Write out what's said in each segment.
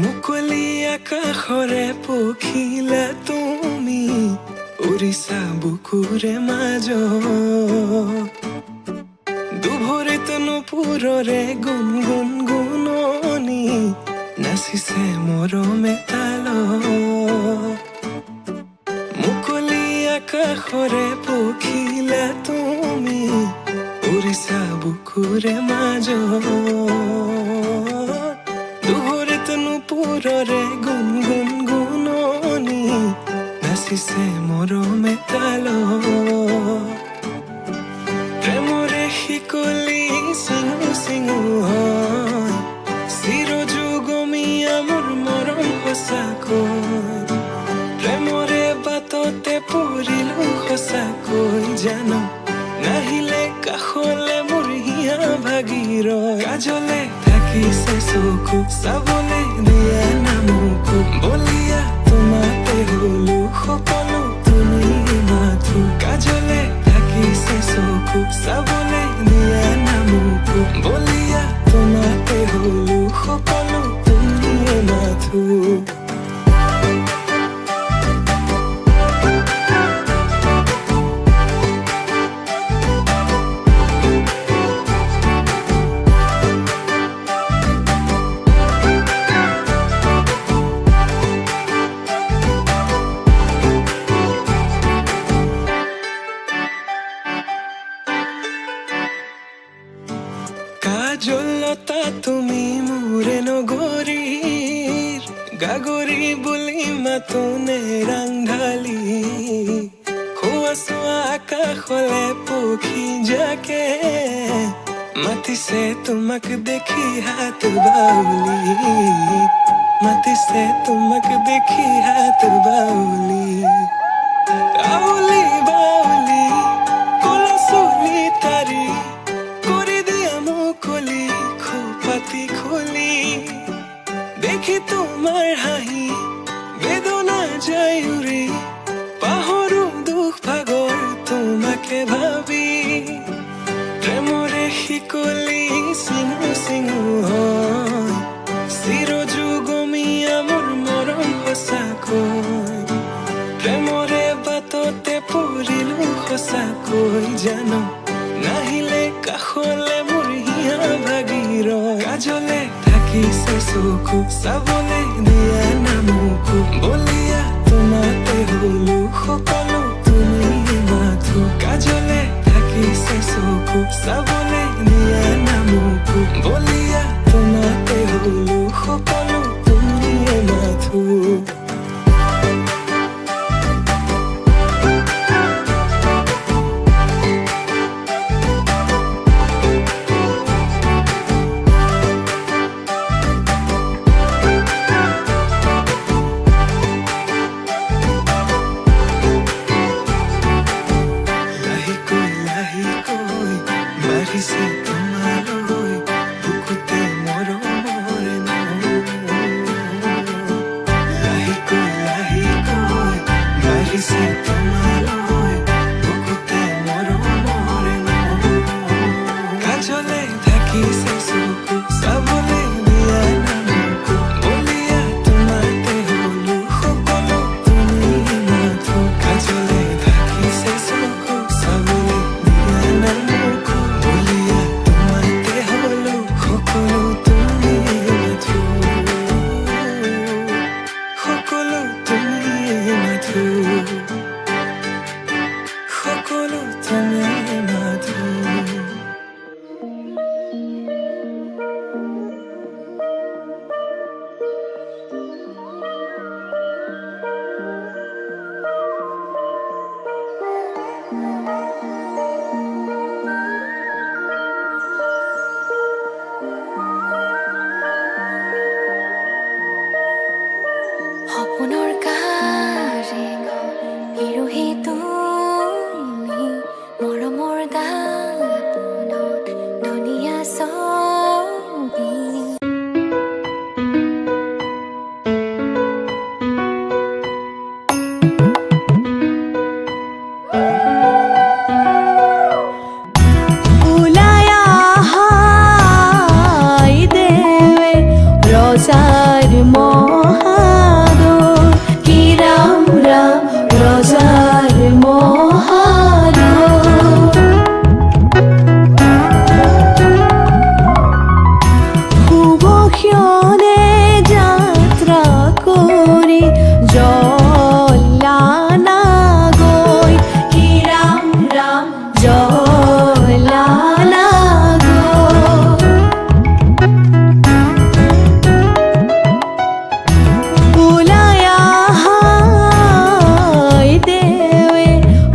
মুকলি আকাশৰে পখিলা তুমি উৰিছা বুকুৰে মাজত দুভৰিত নুপুৰৰে গুণ গুণ গুণনি নাচিছে মৰমে তালত মুকলি আকাশৰে পখিলা তুমি উৰিছা বুকুৰে মাজত দুভৰিত নুপুৰৰে গুণ গুণ গুণনি নাচিছে মৰমে তালত প্ৰেমৰে শিকলি চিঙু চিঙু হয় চিৰযুগমীয়া মোৰ মৰম সঁচাকৈ প্ৰেমৰে বাটতে পৰিলো সঁচাকৈ জানো নাহিলে কাষলে মোৰ হিয়া ভাগি ৰয় কাজলে থাকিছে চকু চাবলে দিয়া নামকো বলিয়া তোমাতে হলো সকলো তুমি মাথো কাজলে থাকিছে চকু চাবলে দিয়া নামকো বলিয়া তোমাতে হলো সকলো তুমি মাথো কাজলতা তুমি মোৰে নগৰীৰ গাগৰি বুলি মাতোনে ৰাংঢালি হোৱা চোৱা আকাশলে পক্ষী যাকে মাতিছে তোমাক দেখি হাত বাউলি মাতিছে তোমাক দেখি হাত বাউলি আউলি বাউলি কলা চুলি তাৰি মুকলি খোপাতি খুলি দেখি তোমাৰ হাঁহি বেদনা যায় উৰি পাহৰো দুখ ভাগৰ তোমাকে ভাবি প্ৰেমৰে শিকলি চিঙু চিঙু হয় চিৰযুগমীয়া মোৰ মৰম সঁচাকৈ প্ৰেমৰে বাটতে পৰিলো সঁচাকৈ জানো নাহিলে কাষলে ভাগি ৰয় কাজলে থাকিছে চকু চাবলে দিয়া নামকো বলিয়া তোমাতে হলো সকলো তুমি মাথো কাজলে থাকিছে চকু চাবলে দিয়া নামকো বলিয়া তোমাতে হলো সকলো তুমি মাথো বাঢ়িছে তোমালৈ বুকুত ক্ষণে যাত্রা করি জলানা গৈ কি রাম রাম জলানা গৈ বুলায়া হাই দেৱে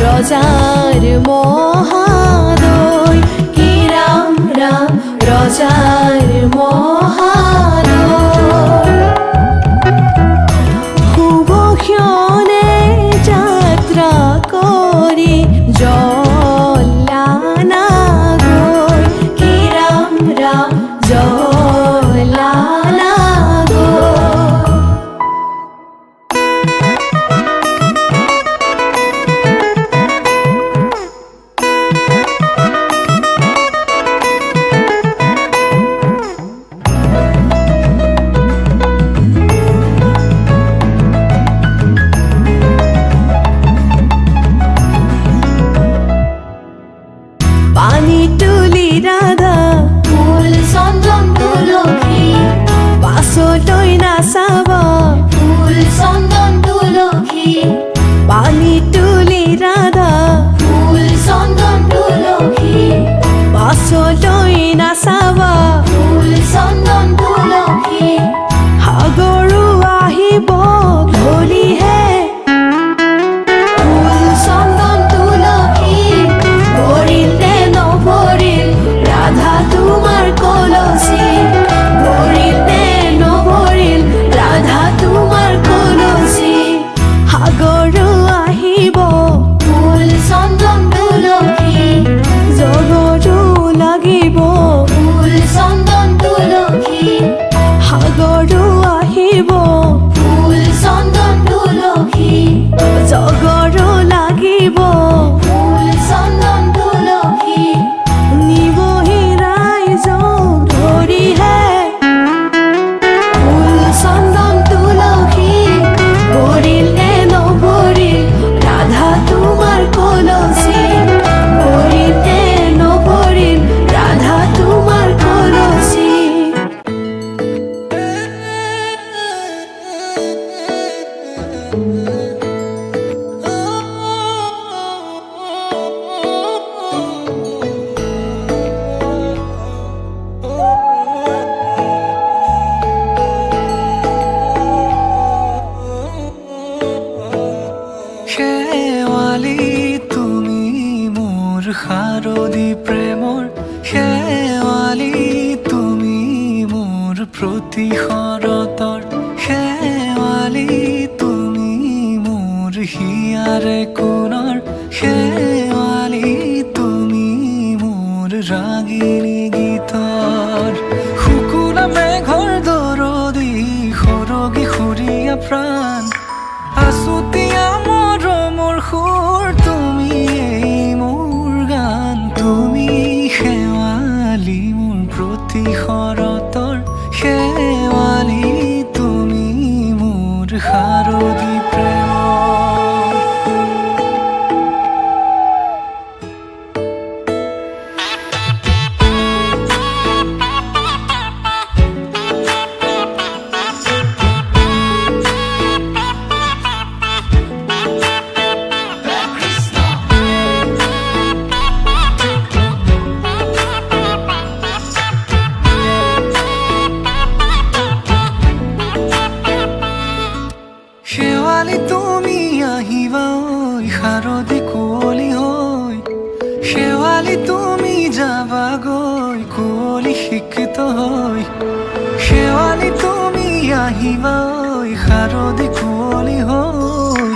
ৰজাৰ মহাদয় কি ৰাম ৰাম ৰজাৰ মহাদয় শুভ ক্ষণে যাত্ৰা কৰি জলানা গৈ কি ৰাম ৰাম জলানা গৈ পানী তুলি ৰাধা ফুল চন্দন তুলসী পাছলৈ নাচাব ফুল চন্দন তুলসী পানী তুলি ৰাধা ফুল চন্দন তুলসী পাছলৈ নাচাব ফুল চন্দন তুলসী সাগৰো আহিব ধৰিহে ফুল চন্দন তুলসী ভৰিল নে নভৰিল ৰাধা তোমাৰ কলচী ভৰিল নে নভৰিল ৰাধা তোমাৰ কলচী সাগৰো আহিব ফুল চন্দন তুলসী জগতো লাগিব ফুল চন্দন তুলসী সাগৰো আহিব ফুল চন্দন তুলসী জগৰো লাগিব ফুল চন্দন তুলসী নিবহি ৰাইজক ধৰিহে ফুল চন্দন তুলসী ভৰিল নে নভৰিল ৰাধা তোমাৰ কলচী ভৰিল নে নভৰিল ৰাধা তোমাৰ কলচী শেৱালি তুমি মোৰ শাৰদী প্ৰেমৰ শেৱালি তুমি মোৰ প্ৰতি শৰতৰ শেৱালি তুমি মোৰ হিয়াৰে কোণৰ শেৱালি তুমি মোৰ ৰাগিনী গীতৰ শুকুলা মেঘৰ দৰদি সৰগী সুৰীয়া প্ৰাণ আছুতীয়া মৰমৰ সুৰ তুমি এই মোৰ গান তুমি শেৱালি মোৰ প্ৰতি শৰতৰ শেৱালি তুমি মোৰ শাৰদী প্ৰেমৰ শেৱালি তুমি আহিবা ঐ শাৰদী কুঁৱলী হৈ শেৱালি তুমি যাবাগৈ কুঁৱলী শিক্ষিত হৈ শেৱালি তুমি আহিবা ঐ শাৰদী কুঁৱলী হৈ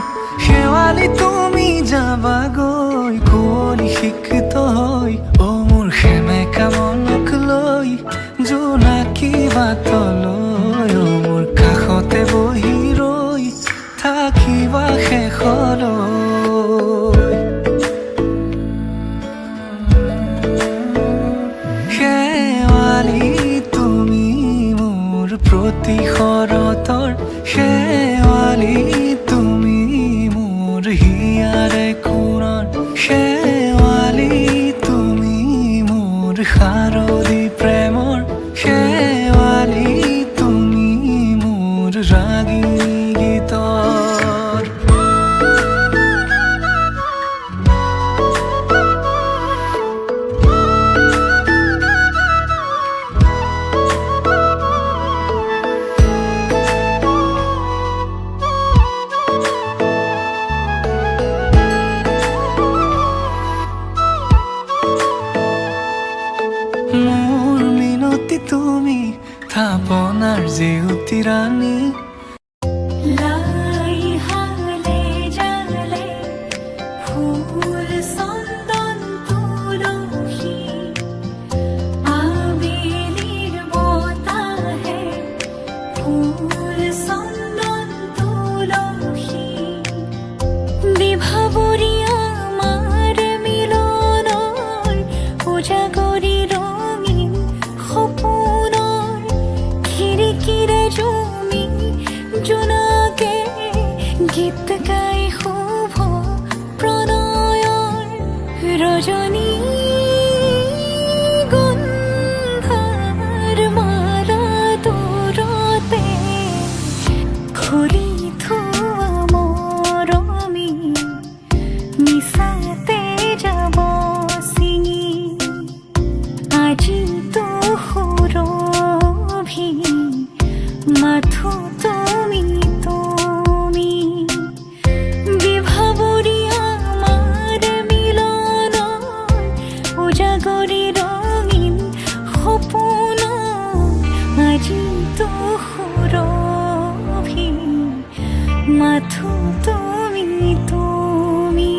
শেৱালি তুমি যাবাগৈ কুঁৱলী শিক্ষিত হৈ অ মোৰ সেমেকা মনক লৈ জোনাকী বাটলৈ অ মোৰ কাষতে বহি ৰৈ থাকিবা শেষলৈ শেৱালি তুমি মোৰ প্ৰতি শৰতৰ শেৱালি তুমি মোৰ হিয়াৰে কোণৰ শেৱালি তুমি মোৰ শাৰদী প্ৰেমৰ শেৱালি স্থাপনাৰ জেউতি ৰাণী লাই হালে জালে ফুল চন্দন তুলসী আবেলিৰ বতাহে ফুল চন্দন তুলসী বিভাবৰী আমাৰ মিলনৰ উজাগৰি ৰঙীন সপোনৰ খিৰিকীৰে জমি জোনাকে গীত গাই শুভ প্ৰণয়ৰ ৰজনী গন্ধাৰ মালা দূৰতে খুলি থোৱা মৰমী মিছাতে যাব ছিঙি আজিতো সুৰভি মাথো তুমি তুমি বিভাবৰী আমাৰ মিলনৰ উজাগৰি ৰঙীন সপোন আজিতো সুৰভি মাথো তুমি তুমি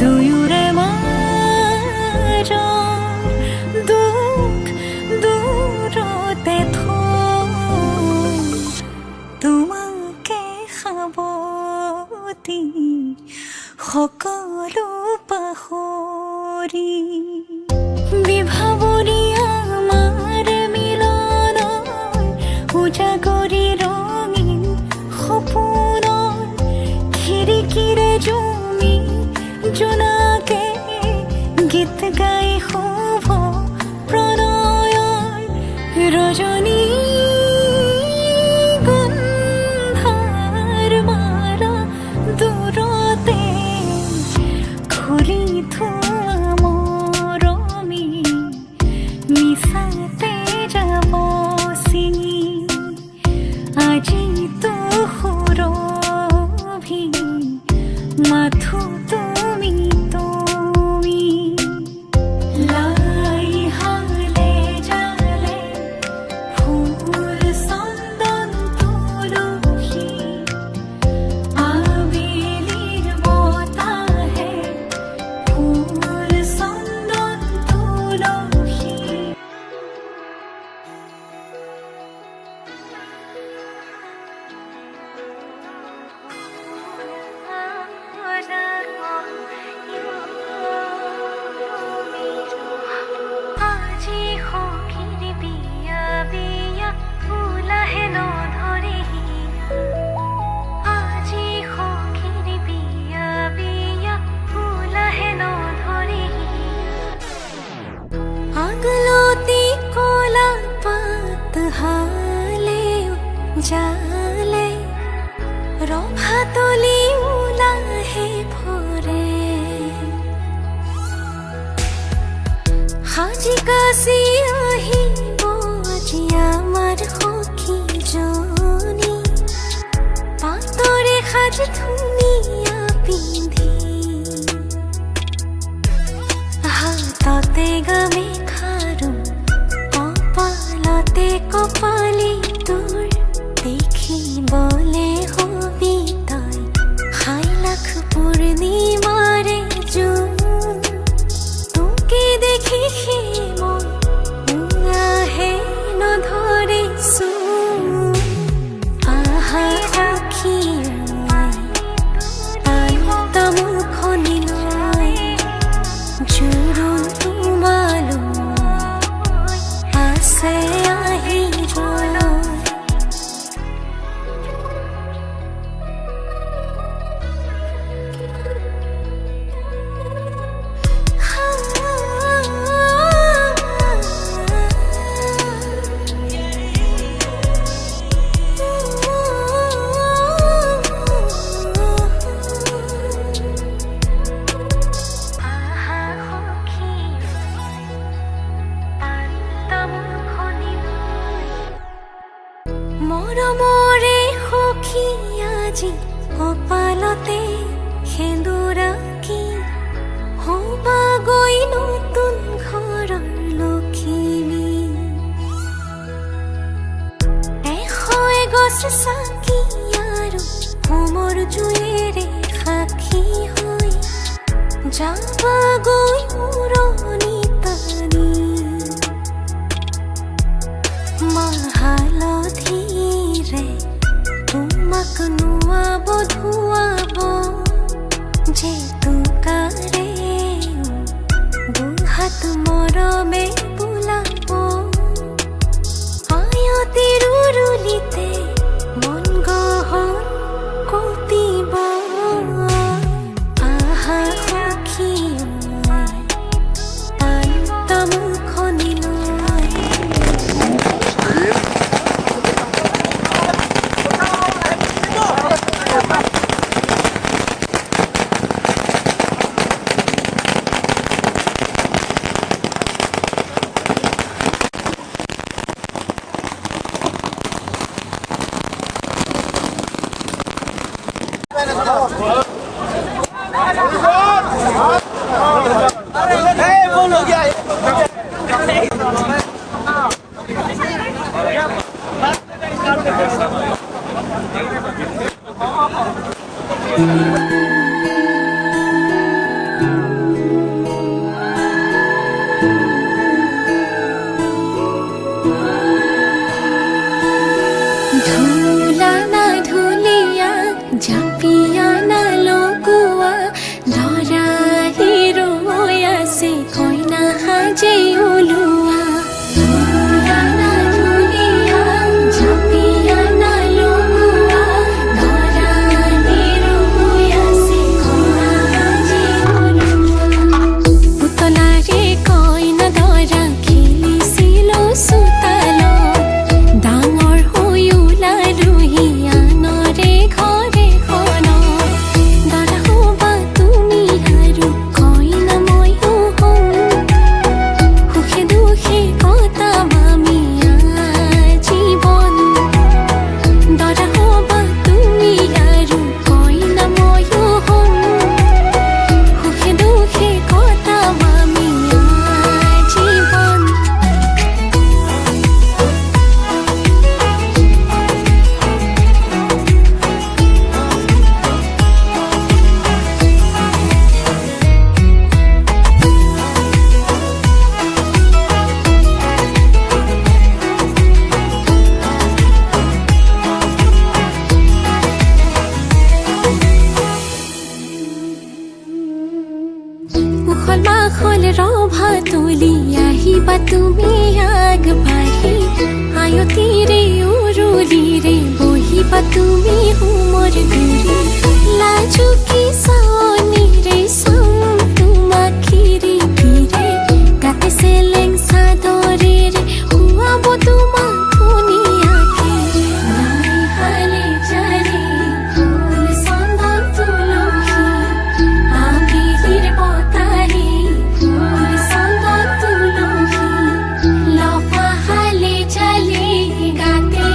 দুয়োৰে মাজৰ দুখ দূৰতে থৈ তোমাকে সাৱটি সকলো পাহৰি বিভাবৰী আমাৰ মিলনৰ উজাগৰি ৰঙীন সপোনৰ খিৰিকীৰে জমি জোনাকে গীত গাই শুভ প্ৰণয়ৰ ৰজনী গন্ধাৰ মালা দূৰতে খুলি থোৱা মৰমী মিছাতে যাব ছিঙি আজিতো সুৰভি মাথো তুমি তুমি লাই হালে জালে ফুল চন্দন তুলসী আবেলিৰ বতাহে ফুল চন্দন তুলসী আজি সখীৰ বিয়া বিয়া ফুলাহে নধৰে আজি সখীৰ বিয়া বিয়া ফুলাহে নধৰে আগলতি কলা পাত হালে জালে ৰভাতলি ওলাহে ভৰে সাজি কাছি আহিব আজি আমাৰ সখীজনী পাতৰে সাজ ধুনীয়া পিন্ধি হাততে গামেখাৰু কপালতে কপালি তোৰ দেখিবলে হ'ল আজি অপালতে সেন্দুৰাকি হবাগৈ নতুন ঘৰৰ লখিমী গছ চাকি আৰু হোমৰ জুইৰে সাক্ষী হৈ যাবাগৈ উৰণি টানি মহালধিৰে তোমাক নোৱাব ধুৱাব জেতুকাৰে দুহাত মৰমে বোলাব আয়তিৰ উৰুলিতে মন গহন কতিব আহা সখী পান্ত মুখনি লৈ ধুলা না ধুলিয়া জাপিয়া না লগোৱা লৰাই ৰৈ আছে কইনা সাজে ওলোৱা ধুলা না ধুলিয়া জাপিয়া না লগোৱা লৰাই ৰৈ আছে কইনা সাজে ওলোৱা পুতলাৰে কইনা দৰা খেলিছিল চোতালত ডাঙৰ হৈ ওলালোহি আনৰে ঘৰে খনত দৰা হবা তুমি আৰু কইনা ময়ো হম সুখে দুখে কটাম আমি জীৱন দৰা হবা তুমি আৰু কইনা ময়ো হম সুখে দুখে কটাম আমি জীৱন উখল মাখল ৰভা তুলি আহিবা তুমি আগবাঢ়ি আয়তিৰে উৰুলিৰে বহিবা তুমি হোমৰ গুৰি লাজুকী চাৱনিৰে চাম তোমাক খিৰি ফিৰে গাতে চেলেং চাদৰেৰে শুৱাব তোমাক ধুনীয়াকে নাই হালে জাৰি ফুল চন্দন তুলসী আবিলিৰ বতাহে ফুল চন্দন তুলসী লফা হালে জালে গাতে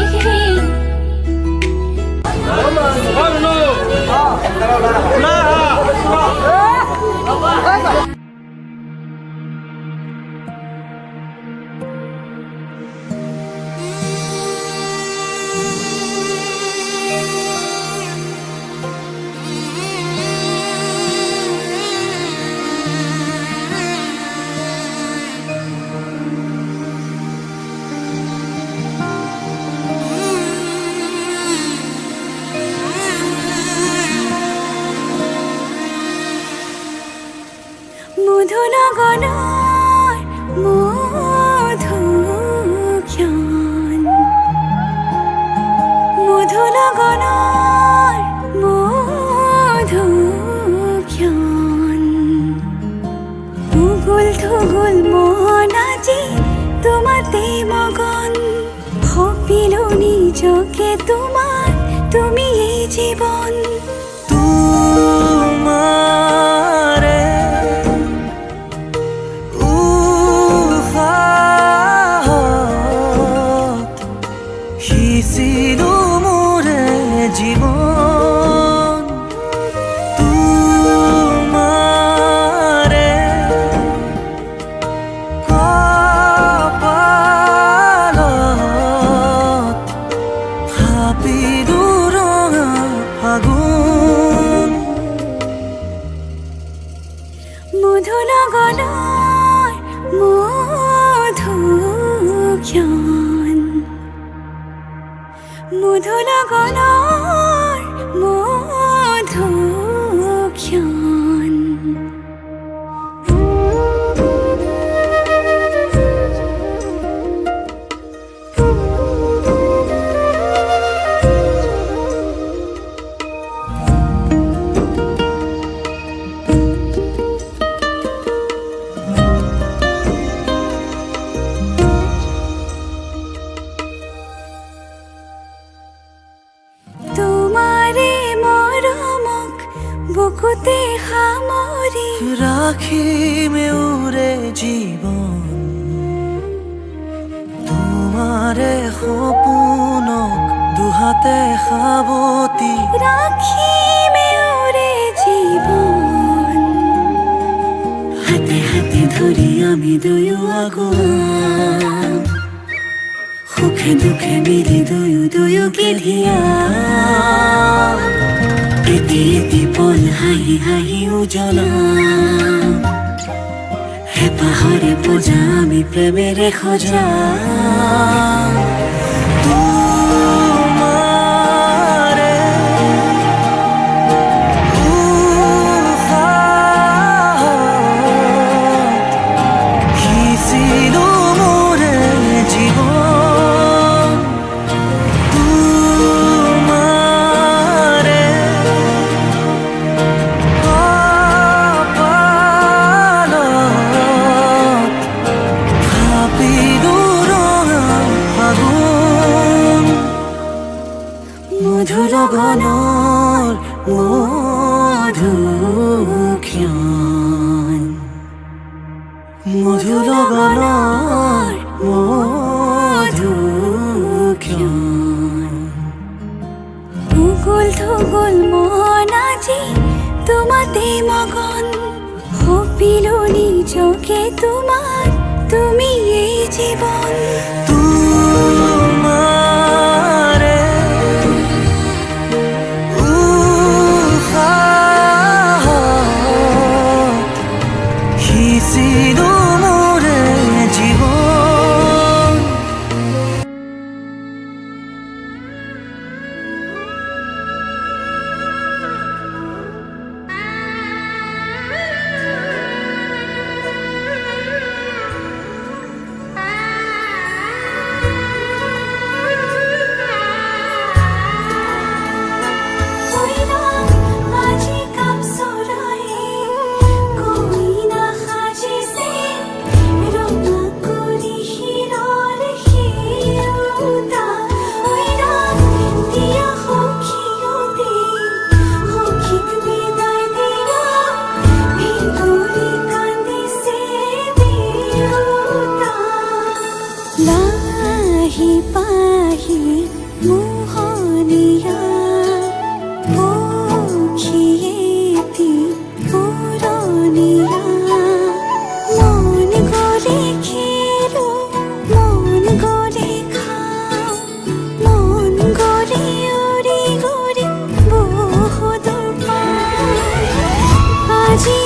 মধু লগনৰ মধুক্ষণ মধু লগনৰ মধুক্ষণ উগুল থুগুল মন আজি তোমাতে মগন ভাবিলো নিজকে তোমাৰ তুমি এই জীবন তোমাৰে উহাত সিঁচিলো মোৰে জীৱন বুকুতে সামৰি ৰাখিমে উৰে জীৱন তোমাৰে সপোনক দুহাতে সাৱটি ৰাখিমে উৰে জীৱন হাতে হাতে ধৰি আমি দুয়ো আগুৱাম সুখে দুখে মিলি দুয়োকে ধিয়াম এটি এটি পল হাঁহি হাঁহি উজ্বলাম হেঁপাহৰে পূজা আমি প্ৰেমেৰে সজাম তোমাৰে উশাহত সিঁচিলো মোৰে জীৱন তোমাৰে কপালত ভাবিলো ৰঙা ফাগুন মধুৰ গণৰ মধুক্ষণ মধুৰ গণৰ মধুক্ষণ উগুল থুগুল মন আজি তোমাতে মগন সপিলো নিজকে তোমাৰ তুমি এই জীবন তোমাৰে উশাহত সিঁচিলো মোৰে জীৱন আজি কাম চৰায়ে কৈ নাসাজিছে ৰঙা কৰি শিৰৰ শিৰোতা দিয়া সখীয়তে সখীক বিদায় দিয়া ভিতৰি কান্দিছে দেউতা লাহি পাহি মোহনীয়া পক্ষীয়েতি পুৰণীয়া মন গ'লে খেলো মন গ'লে খাওঁ মন গ'লে উৰি গ'লে বহুত পাওঁ আজি